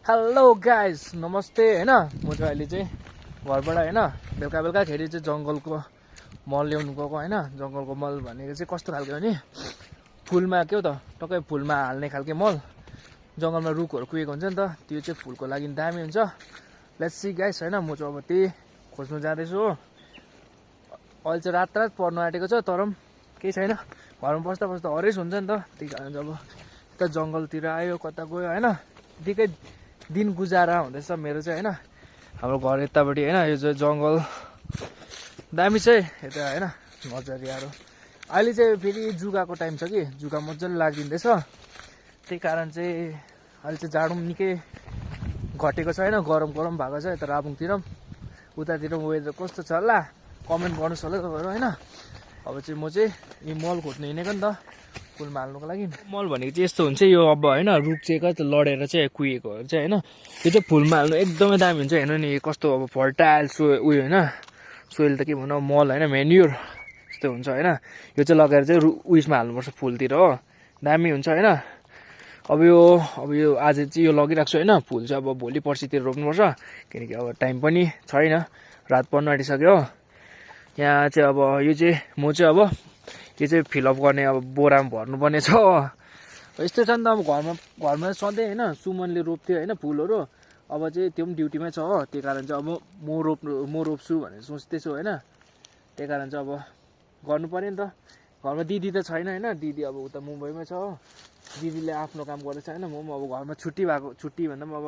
hello guys नमस्ते हैन म चाहिँ अहिले चाहिँ घरबाट हैन बेलुका बेलुकाखेरि चाहिँ जङ्गलको मल ल्याउनु गएको हैन जङ्गलको मल भनेको चाहिँ कस्तो खालको भने फुलमा के हो त टक्कै फुलमा हाल्ने खालके मल जङ्गलमा रुखहरू कुहेको हुन्छ नि त त्यो चाहिँ फुलको लागि दामी हुन्छ लेट्स सी गाइस हैन म चाहिँ अब त्यही खोज्नु जाँदैछु हो अहिले चाहिँ रात पर्नु आँटेको छ तर पनि केही छैन घरमा बस्दा बस्दा हरेस हुन्छ नि त त्यही कारण चाहिँ अब यता जङ्गलतिर आयो कता गयो हैन दिकै दिन गुजारा हुँदैछ मेरो चाहिँ हैन हाम्रो घर यतापट्टि हैन यो चाहिँ जङ्गल दामी छ यता हैन नजरियाहरू अहिले चाहिँ फेरि जुगाको टाइम छ कि जुगा मजाले लागिदिँदैछ त्यही कारण चाहिँ अहिले चाहिँ जाडो पनि निकै घटेको छ हैन गरम गरम भएको छ यता राबुङतिर उतातिर वेदर कस्तो छ होला कमेन्ट गर्नुहोस् होला तपाईँहरू हैन अब चाहिँ म चाहिँ यो मल खोज्नु हिँडेको नि त फुलमा हाल्नुको लागि मल भनेको चाहिँ यस्तो हुन्छ यो अब हैन रुख चाहिँ कस्तो लडेर चाहिँ कुहिएको चाहिँ हैन यो चाहिँ फुलमा हाल्नु एकदमै दामी हुन्छ हेर्नु नि कस्तो अब फर्टाइल उयो हैन सोइल त के भनौँ मल हैन मेन्युर यस्तो हुन्छ हैन यो चाहिँ लगाएर चाहिँ उयसमा हाल्नुपर्छ फुलतिर हो दामी हुन्छ हैन अब यो आज चाहिँ यो लगिरहेको छु हैन फुल चाहिँ अब भोलि पर्सितिर रोप्नुपर्छ किनकि अब टाइम पनि छैन रात पर्न आँटिसक्यो यहाँ चाहिँ अब यो चाहिँ म चाहिँ अब यो चाहिँ फिलअप गर्ने अब बोरामा भर्नुपर्ने छ यस्तो छ नि त अब घरमा सधैँ होइन सुमनले रोप्थ्यो होइन फुलहरू अब चाहिँ त्यो पनि ड्युटीमै छ हो त्यही कारण चाहिँ अब म रोप्छु भनेर सोच्दैछु होइन त्यही कारण चाहिँ अब गर्नु पऱ्यो नि त घरमा दिदी त छैन होइन दिदी अब उता मुम्बईमै छ हो दिदीले आफ्नो काम गर्दैछ होइन म पनि अब घरमा छुट्टी भन्दा पनि अब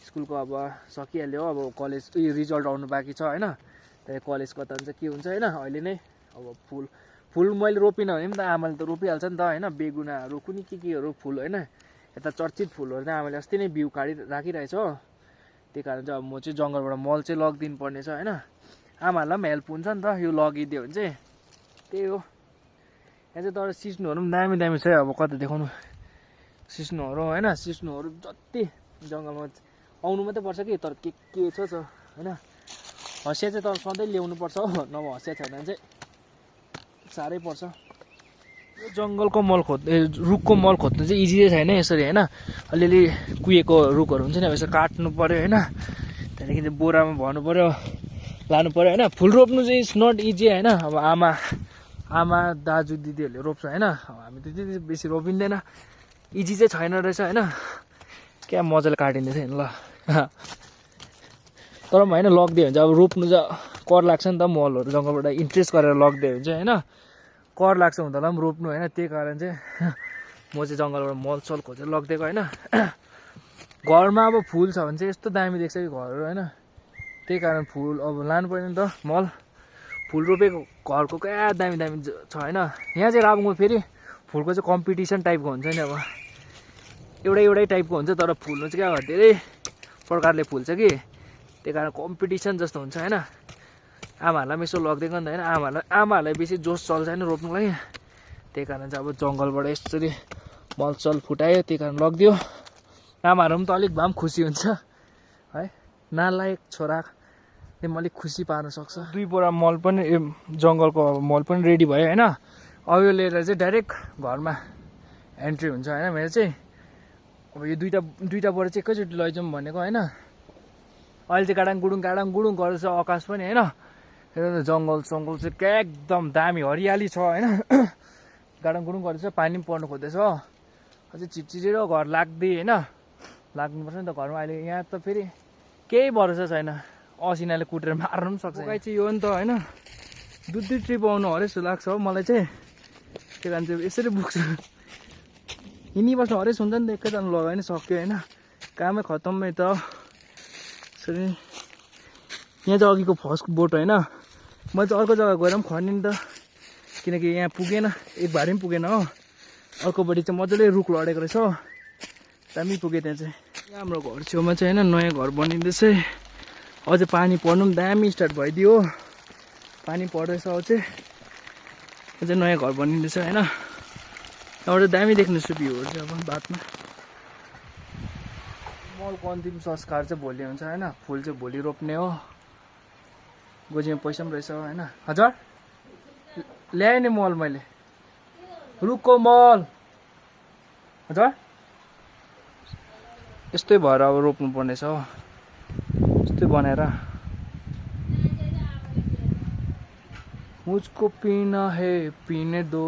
स्कुलको अब सकिहाल्यो हो अब कलेज रिजल्ट आउनु बाँकी छ होइन त्यही कलेज कता हुन्छ के हुन्छ होइन अहिले नै अब फुल मैले रोपिनँ भने पनि त आमाले त रोपिहाल्छ नि त होइन बेगुनाहरू कुनै केहरू फुल होइन यता चर्चित फुलहरू चाहिँ आमाले अस्ति नै बिउ काढी राखिरहेछ हो त्यही कारण चाहिँ अब म चाहिँ जङ्गलबाट मल चाहिँ लगिदिनु पर्ने छ होइन आमाहरूलाई पनि हेल्प हुन्छ नि त यो लगिदियो भने चाहिँ त्यही हो यहाँ चाहिँ तर सिस्नुहरू पनि दामी छ अब कता देखाउनु सिस्नुहरू होइन सिस्नुहरू जति जङ्गलमा आउनु मात्रै पर्छ कि तर के छ होइन हँसिया चाहिँ तर सधैँ ल्याउनु पर्छ हो नभए हँसिया छैन भने चाहिँ साह्रै पर्छ यो जङ्गलको मल रुखको मल खोज्नु चाहिँ इजी छैन यसरी होइन अलिअलि कुहिएको रुखहरू हुन्छ नि अब यसो काट्नु पऱ्यो होइन त्यहाँदेखि चाहिँ बोरामा भर्नु पऱ्यो लानु पऱ्यो होइन फुल रोप्नु चाहिँ इट्स नट इजी होइन अब आमा दाजु दिदीहरूले रोप्छ होइन हामी त त्यति बेसी रोपिँदैन इजी चाहिँ छैन रहेछ होइन क्या मजाले काटिँदैछ होइन ल तर पनि होइन लगिदियो भने चाहिँ अब रोप्नु चाहिँ कर लाग्छ नि त मलहरू जङ्गलबाट इन्ट्रेस्ट गरेर लगिदियो भने चाहिँ होइन कर लाग्छ हुँदा पनि रोप्नु होइन त्यही कारण चाहिँ म चाहिँ जङ्गलबाट मल सल खोजेर लगिदिएको होइन घरमा अब फुल छ भने चाहिँ यस्तो दामी देख्छ कि घरहरू होइन त्यही कारण फुल अब लानु पर्यो नि त मल फुल रोपेको घरको क्या दामी छ होइन यहाँ चाहिँ राबुङमा फेरि फुलको चाहिँ कम्पिटिसन टाइपको हुन्छ नि अब एउटै टाइपको हुन्छ तर फुल्नु चाहिँ क्या धेरै प्रकारले फुल्छ कि त्यही कारण कम्पिटिसन जस्तो हुन्छ होइन आमाहरूलाई पनि यसो लगिदिएको नि त होइन आमाहरूलाई बेसी जोस चल्छ होइन रोप्नुको लागि त्यही कारण चाहिँ अब जङ्गलबाट यसरी मलचल फुटायो त्यही कारण लगिदियो आमाहरू पनि त अलिक भए पनि खुसी हुन्छ है नालायक छोराले पनि अलिक खुसी पार्न सक्छ 2 बोरा मल पनि जङ्गलको मल पनि रेडी भयो होइन अब यो लिएर चाहिँ डाइरेक्ट घरमा एन्ट्री हुन्छ होइन मेरो चाहिँ अब यो दुईटा बोरा चाहिँ एकैचोटि लैजाउँ भनेको होइन अहिले चाहिँ गाडाङ गुडुङ गर्दैछ आकाश पनि होइन जङ्गल चाहिँ क्या एकदम दामी हरियाली छ होइन गाडाङ गुडुङ गर्दैछ पानी पनि पर्नु खोज्दैछ हो अझै चिचिरो घर लाग्दै होइन लाग्नुपर्छ नि त घरमा अहिले यहाँ त फेरि केही भरोसा छैन असिनाले कुटेर मार्नु पनि सक्छ गाई चाहिँ यो नि त होइन दुई ट्रिप आउनु हरे जस्तो लाग्छ हो मलाई चाहिँ त्यही कारण चाहिँ यसरी पुग्छु हिँडिबस्नु हरेस हुन्छ नि त एकैजना लगाइ नै सक्यो होइन कामै खत्तमै त यसरी यहाँ चाहिँ अघिको फर्स्ट बोट होइन मैले चाहिँ अर्को जग्गा गएर पनि खन्ने नि त किनकि यहाँ पुगेन एक भारी पनि पुगेन हो अर्कोपट्टि चाहिँ मजाले रुख लडेको रहेछ हो दामी पुगेँ त्यहाँ चाहिँ यहाँ हाम्रो घर छेउमा चाहिँ होइन नयाँ घर बनिँदैछ अझै पानी पर्नु पनि दामी स्टार्ट भइदियो हो पानी पर्दैछ अझै नयाँ घर बनिँदैछ होइन त्यहाँबाट दामी देख्नुहोस् भ्यूहरू चाहिँ अब बादमा मलको अन्तिम संस्कार चाहिँ भोलि हुन्छ होइन फुल चाहिँ भोलि रोप्ने हो गोजीमा पैसा पनि रहेछ होइन हजुर ल्याएँ नि मल मैले रुखको मल हजुर यस्तै भएर अब रोप्नु पर्नेछ हो यस्तै बनाएर मुझको पीना है पीने दो